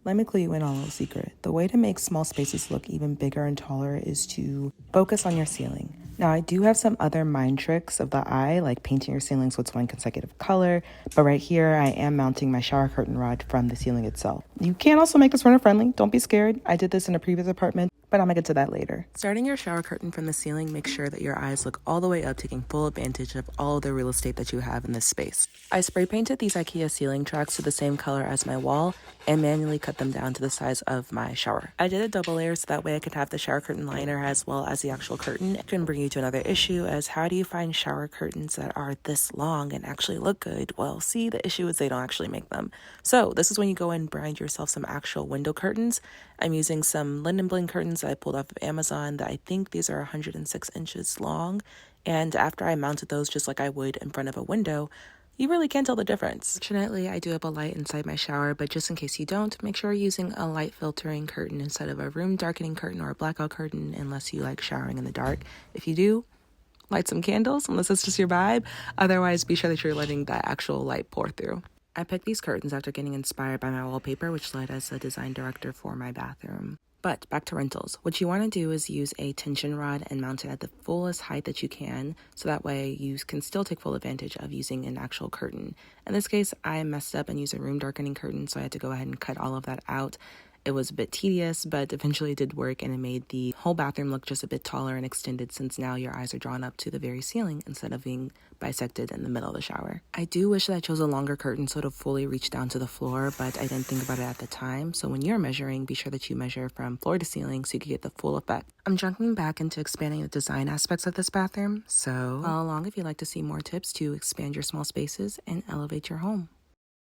Let me clue you in on a little secret. The way to make small spaces look even bigger and taller is to focus on your ceiling. Now, I do have some other mind tricks of the eye, like painting your ceilings with one consecutive color, but right here I am mounting my shower curtain rod from the ceiling itself. You can also make this runner friendly. Don't be scared. I did this in a previous apartment, but I'm gonna get to that later. Starting your shower curtain from the ceiling, make sure that your eyes look all the way up, taking full advantage of all of the real estate that you have in this space. I spray painted these IKEA ceiling tracks to the same color as my wall and manually cut them down to the size of my shower. I did a double layer so that way I could have the shower curtain liner as well as the actual curtain. It can bring you to another issue as how do you find shower curtains that are this long and actually look good? Well, see, the issue is they don't actually make them. So this is when you go and brand yourself some actual window curtains. I'm using some Linden Bling curtains that I pulled off of Amazon that I think these are 106 inches long. And after I mounted those just like I would in front of a window, you really can't tell the difference. Fortunately, I do have a light inside my shower, but just in case you don't, make sure you're using a light filtering curtain instead of a room darkening curtain or a blackout curtain unless you like showering in the dark. If you do, light some candles unless it's just your vibe. Otherwise, be sure that you're letting that actual light pour through. I picked these curtains after getting inspired by my wallpaper, which led as a design director for my bathroom. But back to rentals. What you want to do is use a tension rod and mount it at the fullest height that you can, so that way you can still take full advantage of using an actual curtain. In this case, I messed up and used a room darkening curtain, so I had to go ahead and cut all of that out. It was a bit tedious, but eventually it did work, and it made the whole bathroom look just a bit taller and extended since now your eyes are drawn up to the very ceiling instead of being bisected in the middle of the shower. I do wish that I chose a longer curtain so it'll fully reach down to the floor, but I didn't think about it at the time. So when you're measuring, be sure that you measure from floor to ceiling so you can get the full effect. I'm jumping back into expanding the design aspects of this bathroom, so follow along if you'd like to see more tips to expand your small spaces and elevate your home.